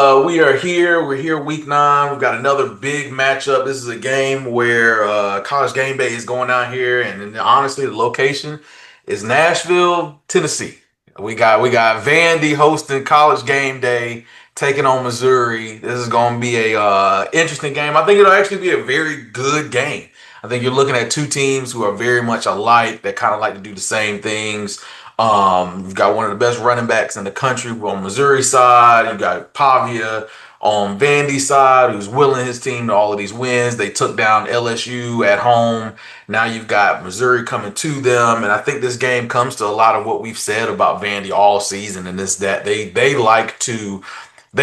We are here. We're here week 9. We've got another big matchup. This is a game where college game day is going down here, and honestly, the location is Nashville, Tennessee. We got Vandy hosting college game day, taking on Missouri. This is going to be a interesting game. I think it'll actually be a very good game. I think you're looking at two teams who are very much alike that kind of like to do the same things. You've got one of the best running backs in the country on Missouri side. You've got Pavia on Vandy side, who's willing his team to all of these wins. They took down LSU at home. Now you've got Missouri coming to them, and I think this game comes to a lot of what we've said about Vandy all season, and is that they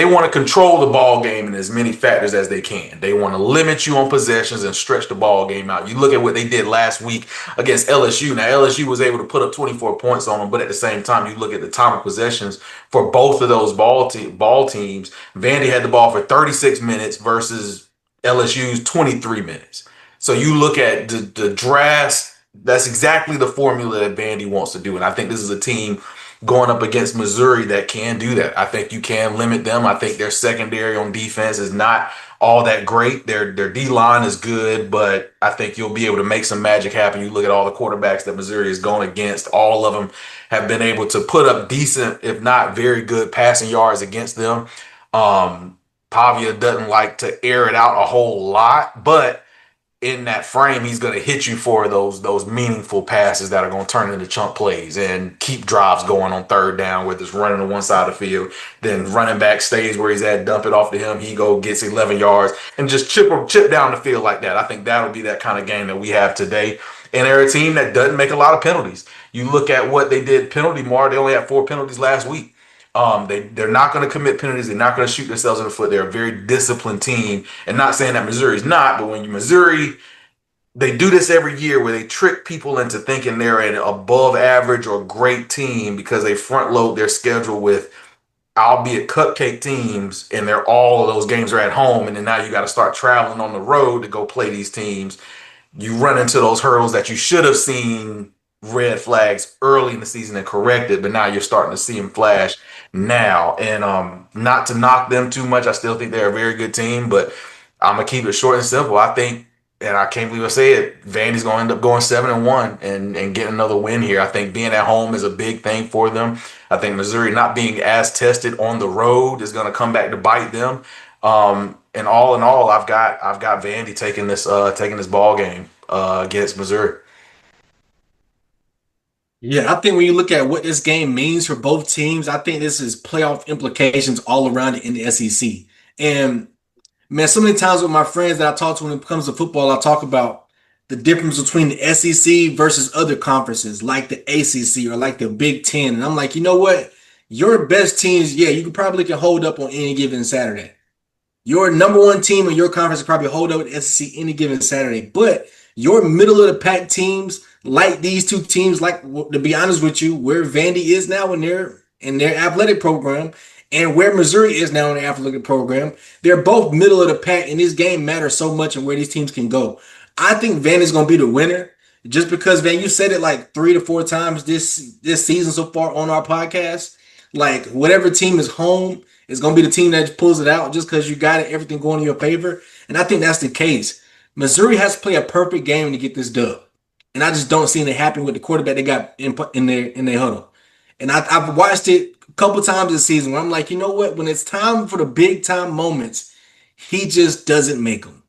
want to control the ball game in as many factors as they can. They want to limit you on possessions and stretch the ball game out. You look at what they did last week against LSU. Now, LSU was able to put up 24 points on them, but at the same time, you look at the time of possessions for both of those ball teams. Vandy had the ball for 36 minutes versus LSU's 23 minutes. So you look at the drafts, that's exactly the formula that Vandy wants to do. And I think this is a team going up against Missouri that can do that. I think you can limit them. I think their secondary on defense is not all that great. Their D line is good, but I think you'll be able to make some magic happen. You look at all the quarterbacks that Missouri is going against, all of them have been able to put up decent, if not very good, passing yards against them. Pavia doesn't like to air it out a whole lot, but in that frame, he's going to hit you for those meaningful passes that are going to turn into chunk plays and keep drives going on third down, whether it's running to one side of the field, then running back stays where he's at, dump it off to him, he gets 11 yards, and just chip down the field like that. I think that'll be that kind of game that we have today. And they're a team that doesn't make a lot of penalties. You look at what they did penalty mark; they only had 4 penalties last week. They're not going to commit penalties. They're not going to shoot themselves in the foot. They're a very disciplined team. And not saying that Missouri's not, but when you Missouri, they do this every year where they trick people into thinking they're an above average or great team because they front load their schedule with albeit cupcake teams, and all of those games are at home. And then now you got to start traveling on the road to go play these teams. You run into those hurdles that you should have seen red flags early in the season and corrected, but now you're starting to see them flash now. And not to knock them too much, I still think they're a very good team, but I'm gonna keep it short and simple. I think, and I can't believe I say it, Vandy's gonna end up going 7-1 and getting another win here. I think being at home is a big thing for them. I think Missouri not being as tested on the road is gonna come back to bite them. And all in all, I've got Vandy taking this ball game against Missouri. Yeah, I think when you look at what this game means for both teams, I think this is playoff implications all around it in the SEC. And man, so many times with my friends that I talk to when it comes to football, I talk about the difference between the SEC versus other conferences like the ACC or like the Big Ten. And I'm like, you know what? Your best teams, yeah, you can hold up on any given Saturday. Your number one team in your conference can probably hold up with SEC any given Saturday. But your middle of the pack teams, like these two teams, like to be honest with you, where Vandy is now in their athletic program and where Missouri is now in their athletic program, they're both middle of the pack, and this game matters so much and where these teams can go. I think Vandy's going to be the winner just because, Van, you said it like 3 to 4 times this season so far on our podcast. Like whatever team is home is going to be the team that pulls it out just because you got it, everything going in your favor. And I think that's the case. Missouri has to play a perfect game to get this dub. And I just don't see it happen with the quarterback they got in their huddle. And I've watched it a couple times this season where I'm like, you know what? When it's time for the big time moments, he just doesn't make them.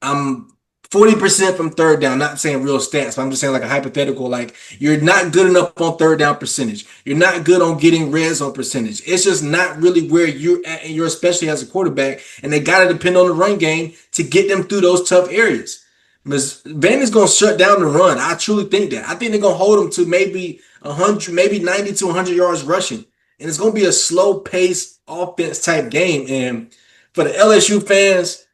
I'm 40% from third down, not saying real stats, but I'm just saying like a hypothetical, like you're not good enough on third down percentage. You're not good on getting red zone percentage. It's just not really where you're at, and you're especially as a quarterback, and they got to depend on the run game to get them through those tough areas. Vandy's going to shut down the run. I truly think that. I think they're going to hold them to maybe 100, maybe 90 to 100 yards rushing. And it's going to be a slow pace offense type game. And for the LSU fans,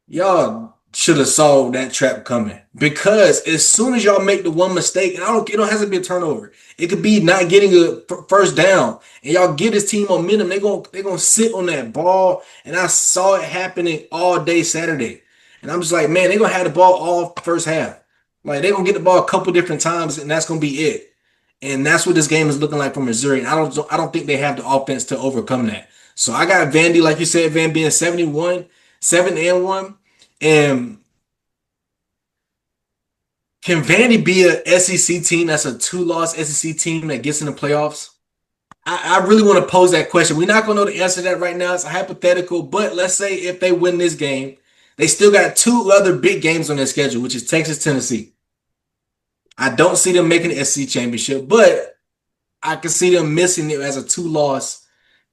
y'all should have saw that trap coming, because as soon as y'all make the one mistake, and it don't have to be a turnover. It could be not getting a first down, and y'all give this team momentum. They're gonna sit on that ball, and I saw it happening all day Saturday. And I'm just like, man, they're gonna have the ball all first half. Like they're gonna get the ball a couple different times, and that's gonna be it. And that's what this game is looking like for Missouri. And I don't think they have the offense to overcome that. So I got Vandy, like you said, Van being 71, 7-1. And can Vandy be a SEC team that's a two-loss SEC team that gets in the playoffs? I really want to pose that question. We're not going to know the answer to that right now. It's a hypothetical, but let's say if they win this game, they still got two other big games on their schedule, which is Texas, Tennessee. I don't see them making the SEC championship, but I can see them missing it as a two-loss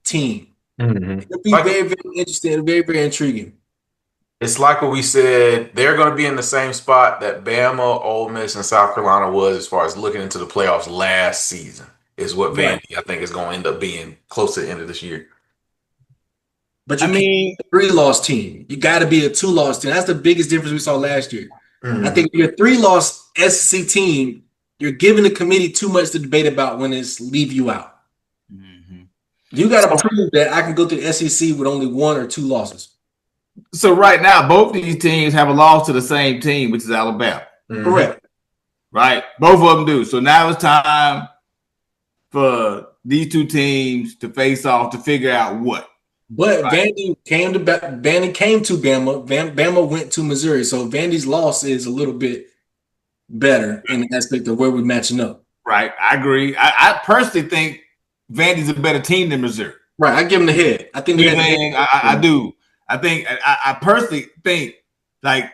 team. Mhm. It'll be Like very, very interesting and very, very intriguing. it's like what we said. They're going to be in the same spot that Bama, Ole Miss, and South Carolina was as far as looking into the playoffs last season. Is what Right. Vandy I think is going to end up being close to the end of this year. But I you can't mean, be a three-loss team. You got to be a two-loss team. That's the biggest difference we saw last year. I Mhm. think if you're a three-loss SEC team, you're giving the committee too much to debate about when it's leave you out. mhm. You got to So, prove that I can go to the SEC with only one or two losses. So right now, both these teams have a loss to the same team, which is Alabama. mhm. Correct. Right? Both of them do. So now it's time for these two teams to face off to figure out what. But Right. Vandy came to Bama. Bama went to Missouri. So Vandy's loss is a little bit better in the aspect of where we're matching up. Right. I agree. I personally think Vandy's a better team than Missouri. Right. I give them the head. I think they You know got what the I'm saying? head. I do. I personally think, like,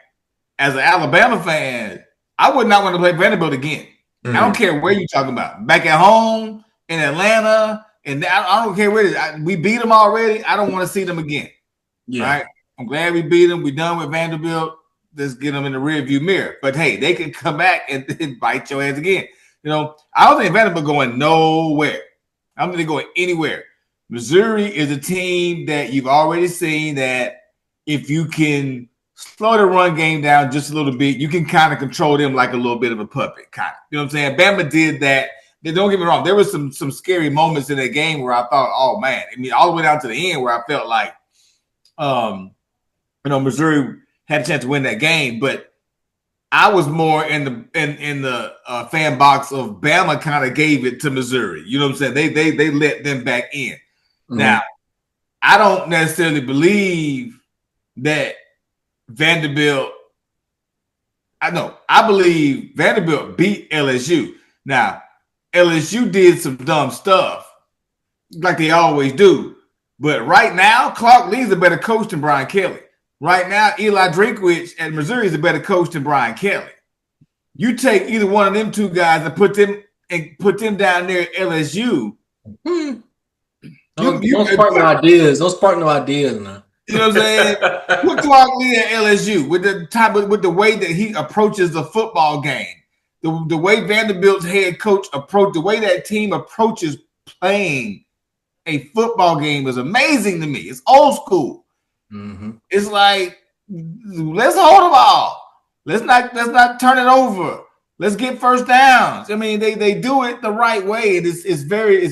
as an Alabama fan, I would not want to play Vanderbilt again. I don't Mhm. care where you're talking about. Back at home in Atlanta, and I don't care where it is. We beat them already. I don't want to see them again. Yeah. Right? I'm glad we beat them. We're done with Vanderbilt. Let's get them in the rearview mirror. But hey, they can come back and bite your ass again. You know, I don't think Vanderbilt going nowhere. I don't think they're going anywhere. Missouri is a team that you've already seen that if you can slow the run game down just a little bit, you can kind of control them like a little bit of a puppet, kind of. You know what I'm saying? Bama did that. Don't get me wrong. There was some scary moments in that game where I thought, oh man, I mean, all the way down to the end where I felt like, Missouri had a chance to win that game, but I was more in the fan box of Bama kind of gave it to Missouri. You know what I'm saying? They let them back in. Mhm. Now, I don't necessarily believe that Vanderbilt. I believe Vanderbilt beat LSU. Now, LSU did some dumb stuff, like they always do. But right now, Clark Lee's a better coach than Brian Kelly. Right now, Eli Drinkwitz at Missouri is a better coach than Brian Kelly. You take either one of them two guys and put them down there at LSU. Hmm. Don't spark no ideas. Don't spark no ideas now. You know what I'm saying? Put Clark Lee at LSU with the way that he approaches the football game, the way Vanderbilt's head coach the way that team approaches playing a football game is amazing to me. It's old school. Mm-hmm. It's like, let's hold the ball. Let's not turn it over. Let's get first downs. I mean, they do it the right way, and it's very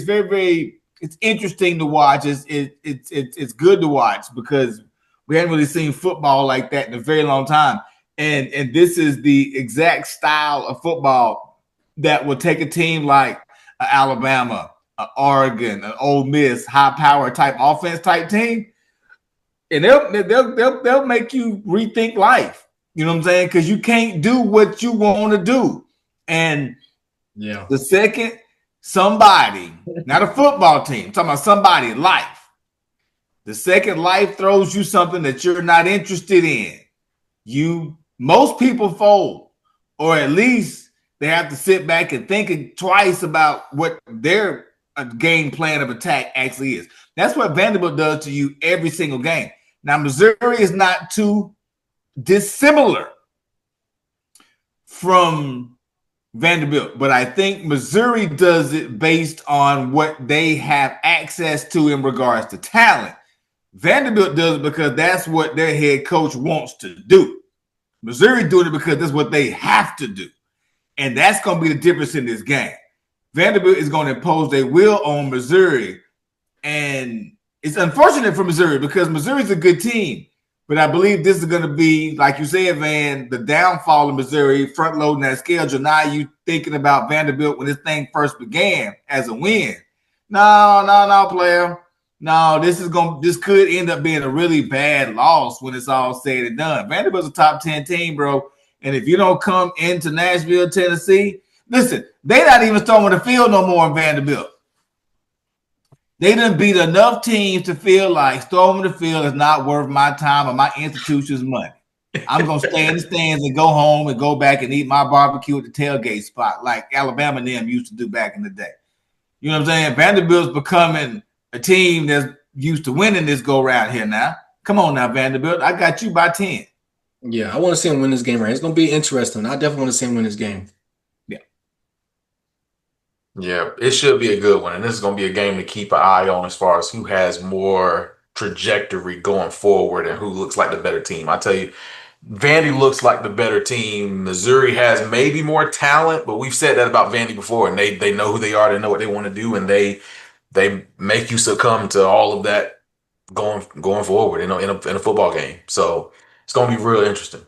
it's interesting to watch. It's good to watch because we haven't really seen football like that in a very long time. And this is the exact style of football that will take a team like Alabama, Oregon, an Ole Miss, high power type offense type team, and they'll make you rethink life. You know what I'm saying? Because you can't do what you want to do. And yeah, the second somebody, not a football team, I'm talking about somebody, life. The second life throws you something that you're not interested in, most people fold, or at least they have to sit back and think twice about what their game plan of attack actually is. That's what Vanderbilt does to you every single game. Now, Missouri is not too dissimilar from Vanderbilt, but I think Missouri does it based on what they have access to in regards to talent. Vanderbilt does it because that's what their head coach wants to do. Missouri doing it because that's what they have to do. And that's going to be the difference in this game. Vanderbilt is going to impose their will on Missouri. And it's unfortunate for Missouri because Missouri's a good team. But I believe this is going to be, like you said, Van, the downfall of Missouri, front loading that schedule. Now you thinking about Vanderbilt when this thing first began as a win. No, player. No, this could end up being a really bad loss when it's all said and done. Vanderbilt's a top 10 team, bro. And if you don't come into Nashville, Tennessee, listen, they not even storming the field no more in Vanderbilt. They done beat enough teams to feel like storming the field is not worth my time or my institution's money. I'm gonna stay in the stands and go home and go back and eat my barbecue at the tailgate spot like Alabama and them used to do back in the day. You know what I'm saying? Vanderbilt's becoming a team that's used to winning this go round here now. Come on now, Vanderbilt. I got you by 10. Yeah, I want to see him win this game, right? It's going to be interesting. I definitely want to see him win this game. Yeah. Yeah, it should be a good one. And this is going to be a game to keep an eye on as far as who has more trajectory going forward and who looks like the better team. I tell you, Vandy looks like the better team. Missouri has maybe more talent, but we've said that about Vandy before, and they know who they are, they know what they want to do, and they make you succumb to all of that going forward in a football game. So it's going to be real interesting.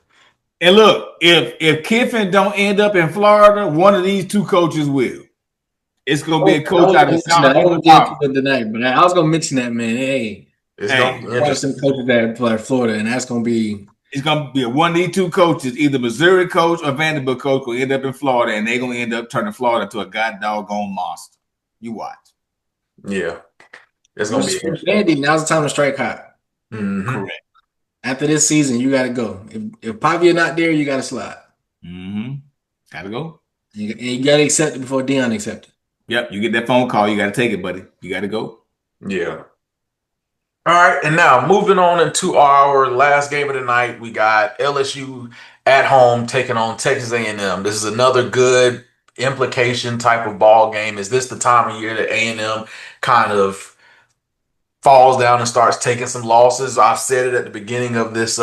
And look, if Kiffin don't end up in Florida, one of these two coaches will. It's going to be a coach out of South. I was going to tonight, but I was going to mention that, man. Hey, it's going to be interesting. Some coaches that play Florida, and that's going to be. It's going to be one of these two coaches, either Missouri coach or Vanderbilt coach, will end up in Florida, and they're going to end up turning Florida into a god doggone monster. You watch. Yeah. It's going to be Vandy, now's the time to strike hot. Mm-hmm. Correct. After this season, you got to go. If Pavia not there, you got to slide. Mm-hmm. Got to go. And you got to accept it before Deion accepts it. Yep, you get that phone call, you got to take it, buddy. You got to go. Yeah. All right, and now moving on into our last game of the night, we got LSU at home taking on Texas A&M. This is another good implication type of ball game. Is this the time of year that A&M kind of falls down and starts taking some losses? I've said it at the beginning of this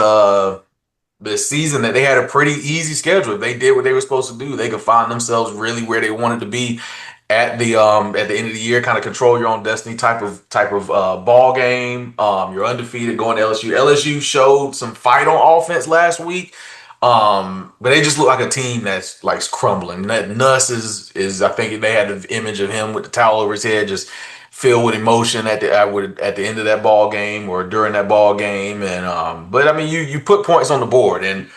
season that they had a pretty easy schedule. If they did what they were supposed to do, they could find themselves really where they wanted to be at the end of the year, kind of control your own destiny type of ball game. You're undefeated going to LSU. LSU showed some fight on offense last week. But they just look like a team that's like crumbling. That Nuss is I think they had the image of him with the towel over his head, just filled with emotion at the end of that ball game or during that ball game. And but I mean, you put points on the board, and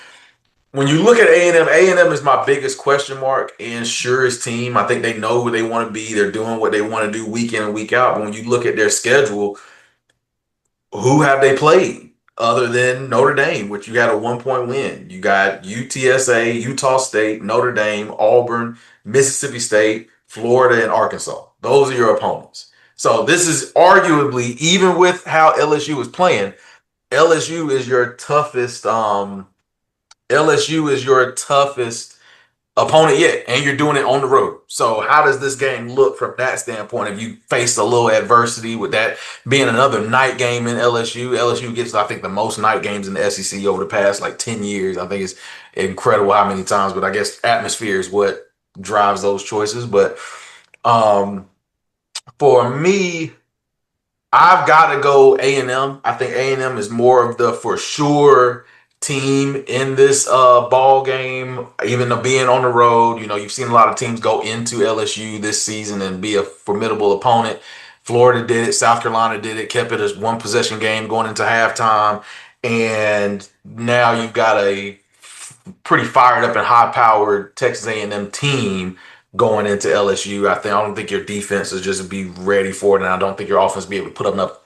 when you look at A&M, A&M is my biggest question mark in Sure's team. I think they know who they want to be. They're doing what they want to do week in and week out. But when you look at their schedule, who have they played other than Notre Dame, which you got a 1-point win? You got UTSA, Utah State, Notre Dame, Auburn, Mississippi State, Florida, and Arkansas. Those are your opponents. So this is arguably, even with how LSU is playing, LSU is your toughest opponent yet, and you're doing it on the road. So how does this game look from that standpoint? If you face a little adversity with that being another night game in LSU gets, I think, the most night games in the SEC over the past like 10 years. I think it's incredible how many times, but I guess atmosphere is what drives those choices. But for me, I've got to go A&M. I think A&M is more of the for sure team in this ball game, even though being on the road. You know, you've seen a lot of teams go into LSU this season and be a formidable opponent. Florida did it, South Carolina did it, kept it as one possession game going into halftime, and now you've got a pretty fired up and high powered Texas A&M team going into LSU. I don't think your defense is just be ready for it, and I don't think your offense will be able to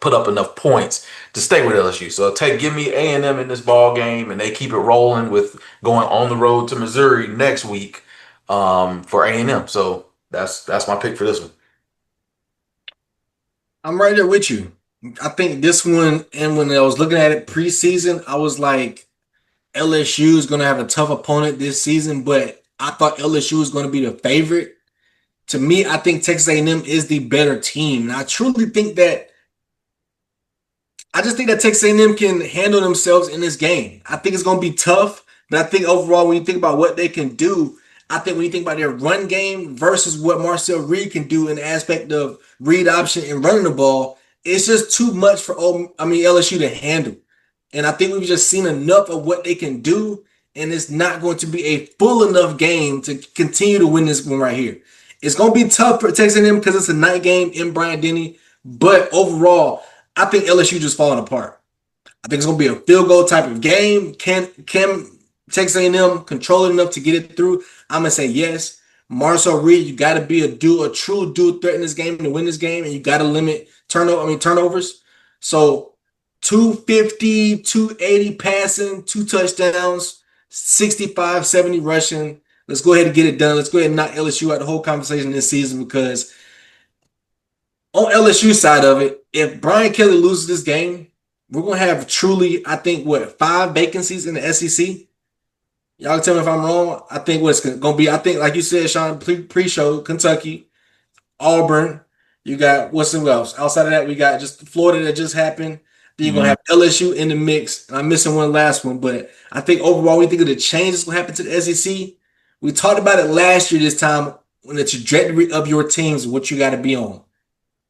put up enough points to stay with LSU. So give me A&M in this ball game, and they keep it rolling with going on the road to Missouri next week for A&M. So that's my pick for this one. I'm right there with you. I think this one, and when I was looking at it preseason, I was like, LSU is going to have a tough opponent this season, but I thought LSU was going to be the favorite. To me, I think Texas A&M is the better team. And I truly think that Texas A&M can handle themselves in this game. I think it's going to be tough, but I think overall, when you think about what they can do, I think when you think about their run game versus what Marcel Reed can do in the aspect of read option and running the ball, it's just too much for LSU to handle. And I think we've just seen enough of what they can do, and it's not going to be a full enough game to continue to win this one right here. It's going to be tough for Texas A&M because it's a night game in Bryant-Denny, but overall, I think LSU just falling apart. I think it's gonna be a field goal type of game. Can Texas A&M control it enough to get it through? I'm gonna say yes. Marcel Reed, you got to be a true dual threat in this game to win this game, and you got to limit turnovers. So 250, 280 passing, 2 touchdowns, 65, 70 rushing. Let's go ahead and get it done. Let's go ahead and knock LSU out the whole conversation this season because on LSU side of it, if Brian Kelly loses this game, we're gonna have truly, I think, 5 vacancies in the SEC. Y'all can tell me if I'm wrong. I think what's gonna be, I think, like you said, Sean, pre-show, Kentucky, Auburn. You got what's else? Outside of that, we got just Florida that just happened. Then you're gonna have LSU in the mix. And I'm missing one last one, but I think overall, we think of the changes will happen to the SEC. We talked about it last year this time when the trajectory of your teams, what you got to be on.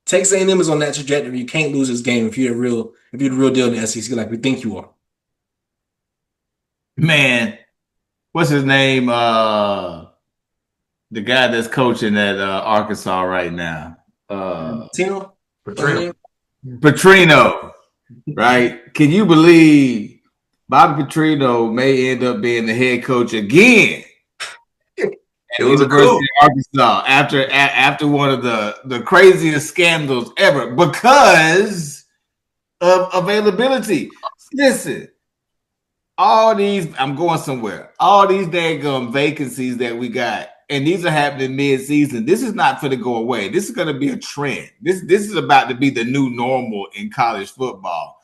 Texas A&M is on that trajectory. You can't lose this game if you're the real deal in the SEC, like we think you are. Man, what's his name? The guy that's coaching at Arkansas right now. Tino? Petrino, right? Can you believe Bobby Petrino may end up being the head coach again at University of Arkansas after one of the craziest scandals ever because of availability? Listen, all these, I'm going somewhere. All these daggum vacancies that we got, and these are happening mid-season. This is not going to go away. This is going to be a trend. This is about to be the new normal in college football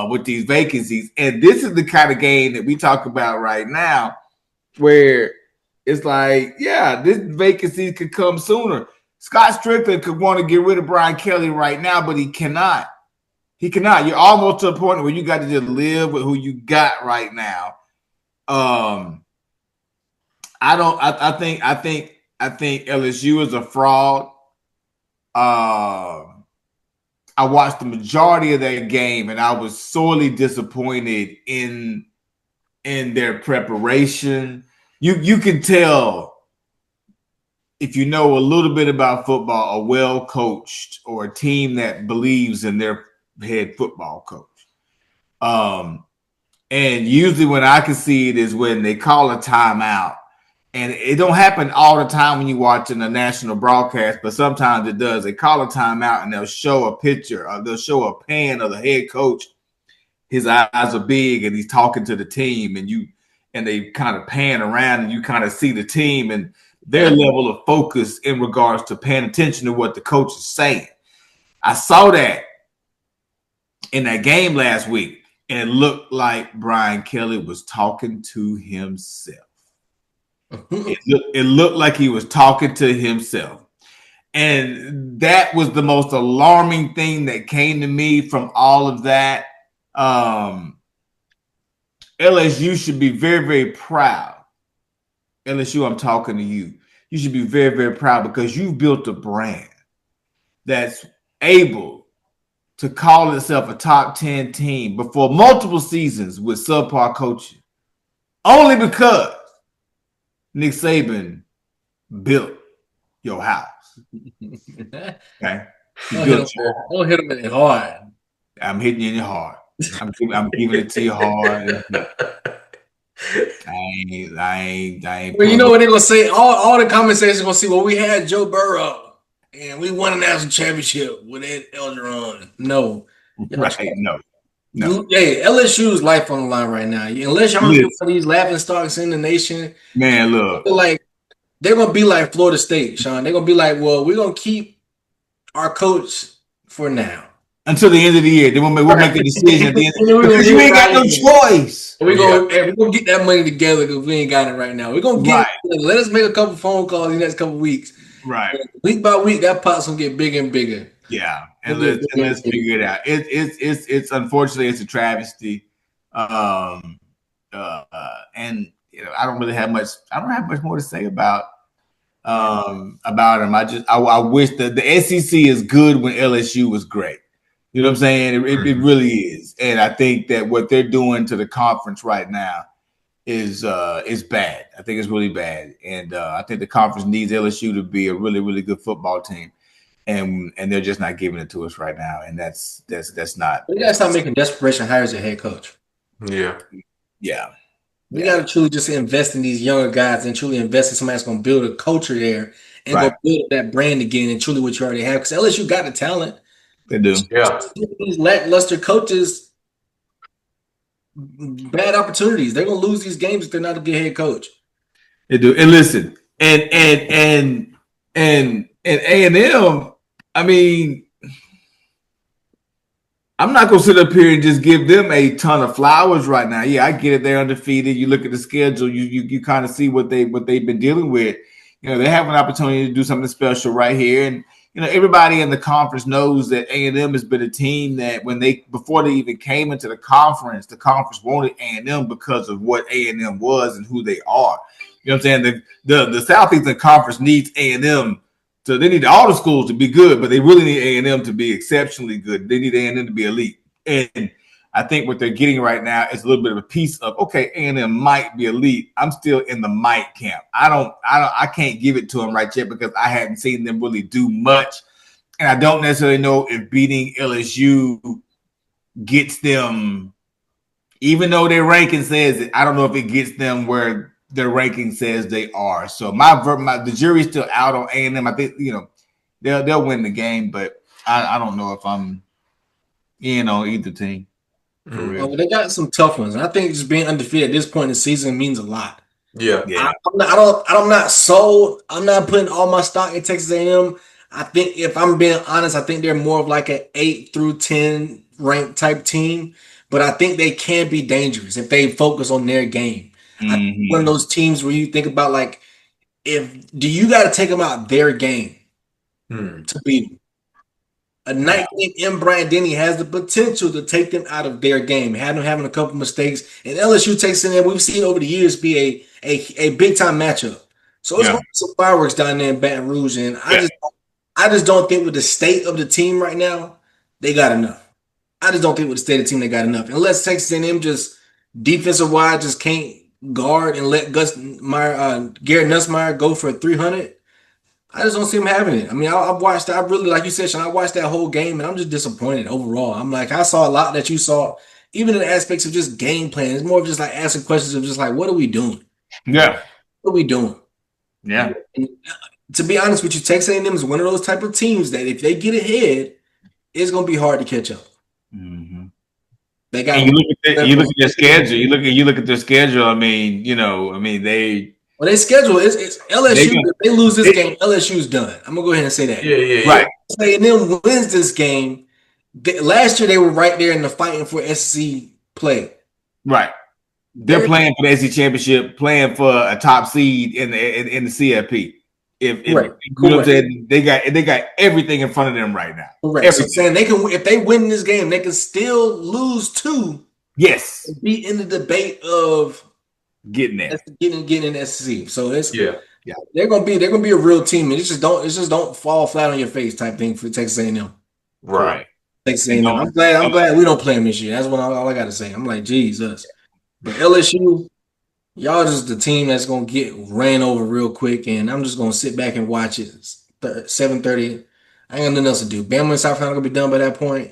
with these vacancies. And this is the kind of game that we talk about right now where it's like, yeah, this vacancy could come sooner. Scott Strickland could want to get rid of Brian Kelly right now, but he cannot. He cannot. You're almost to a point where you got to just live with who you got right now. I think LSU is a fraud. I watched the majority of that game, and I was sorely disappointed in their preparation. You can tell if you know a little bit about football, a well coached or a team that believes in their head football coach. And usually when I can see it is when they call a timeout. And it don't happen all the time when you're watching a national broadcast, but sometimes it does. They call a timeout and they'll show a picture or they'll show a pan of the head coach. His eyes are big and he's talking to the team, and they kind of pan around and you kind of see the team and their level of focus in regards to paying attention to what the coach is saying. I saw that in that game last week, and it looked like Brian Kelly was talking to himself. It looked like he was talking to himself. And that was the most alarming thing that came to me from all of that. LSU should be very, very proud. LSU, I'm talking to you. You should be very, very proud because you've built a brand that's able to call itself a top 10 team before multiple seasons with subpar coaching. Only because Nick Saban built your house. Okay? Don't hit him in the hard. I'm hitting you in your heart. I'm giving it to you hard. I ain't. Well, you know what they're gonna say? All the conversations gonna see. Well, we had Joe Burrow and we won a national championship with Ed Elgeron. No, right? No. Hey, LSU's life on the line right now. Unless y'all get one of these laughing stocks in the nation, man, look, like they're gonna be like Florida State, Sean. They're gonna be like, well, we're gonna keep our coach for now. Until the end of the year, then we'll make a decision at the end. Because you ain't got no choice. We're gonna get that money together because we ain't got it right now. We're gonna get let us make a couple phone calls in the next couple weeks. Right. Week by week, that pot's gonna get bigger and bigger. Yeah. And let's figure it out. It's unfortunately it's a travesty. And I don't have much more to say about him. I wish that the SEC is good when LSU was great. You know what I'm saying? It really is. And I think that what they're doing to the conference right now is bad. I think it's really bad. And I think the conference needs LSU to be a really, really good football team. and they're just not giving it to us right now, and that's not. We gotta stop making desperation hires at head coach. Yeah. Yeah. We gotta truly just invest in these younger guys and truly invest in somebody that's gonna build a culture there and Right. go build that brand again and truly what you already have. Because LSU got the talent. They do. Yeah. These lackluster coaches bad opportunities. They're gonna lose these games if they're not a good head coach. They do. And listen, and A&M, I mean, I'm not gonna sit up here and just give them a ton of flowers right now. Yeah, I get it. They're undefeated. You look at the schedule, you kind of see what they've been dealing with. You know, they have an opportunity to do something special right here. And you know, everybody in the conference knows that A&M has been a team that before they even came into the conference wanted A&M because of what A&M was and who they are. You know what I'm saying? The Southeastern Conference needs A&M. So they need all the schools to be good, but they really need A&M to be exceptionally good. They need A&M to be elite. And I think what they're getting right now is a little bit of a piece of, okay, A&M might be elite. I'm still in the might camp. I can't give it to them right yet because I haven't seen them really do much. And I don't necessarily know if beating LSU gets them, even though their ranking says it, I don't know if it gets them where their ranking says they are. So the jury's still out on A&M. I think they'll win the game, but I don't know if I'm in on either team for real. Well, they got some tough ones, and I think just being undefeated at this point in the season means a lot. Yeah. Yeah. I'm not sold. I'm not putting all my stock in Texas A&M. I think if I'm being honest, I think they're more of like an 8 through 10 ranked type team, but I think they can be dangerous if they focus on their game. I think one of those teams where you think about like, do you got to take them out their game to beat them? A night named M. Bryant Denny has the potential to take them out of their game, have them having a couple mistakes. And LSU takes in there, we've seen over the years be a big time matchup. So it's going to be some fireworks down there in Baton Rouge. And I just don't think with the state of the team right now, they got enough. I just don't think with the state of the team they got enough. Unless Texas A&M just defensive wise just can't guard and let Garrett Nussmeier go for 300. I just don't see him having it. I mean, I've watched. I really, like you said, Sean, I watched that whole game, and I'm just disappointed overall. I'm like, I saw a lot that you saw, even in the aspects of just game plan. It's more of just like asking questions of just like, what are we doing? Yeah. What are we doing? Yeah. And to be honest with you, Texas A&M is one of those type of teams that if they get ahead, it's going to be hard to catch up. Mm-hmm. They got. And you look at their schedule. You look at their schedule. I mean, they. Well, they schedule it's LSU. If they lose this game, LSU's done. I'm gonna go ahead and say that. Yeah. Right. A&M wins this game. Last year they were right there in the fighting for SEC play. Right. They're playing for the SEC championship, playing for a top seed in the CFP. If you know what I'm saying, they got everything in front of them right now. Correct. So saying they can, if they win this game, they can still lose 2. Yes. And be in the debate of getting there, getting in the SEC. So it's they're gonna be a real team, and it just don't fall flat on your face type thing for Texas A&M. Right. Texas A&M. I'm glad we don't play them this year. That's all I got to say. I'm like, Jesus. But LSU, y'all just the team that's gonna get ran over real quick, and I'm just gonna sit back and watch it. 7:30. I ain't got nothing else to do. Bama and South Carolina gonna be done by that point.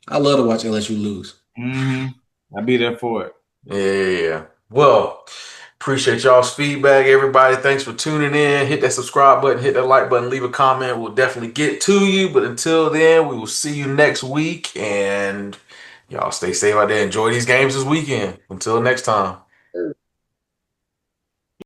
I love to watch LSU lose. I'll be there for it. Yeah. Well, appreciate y'all's feedback, everybody. Thanks for tuning in. Hit that subscribe button, hit that like button, leave a comment. We'll definitely get to you. But until then, we will see you next week. And y'all stay safe out there. Enjoy these games this weekend. Until next time.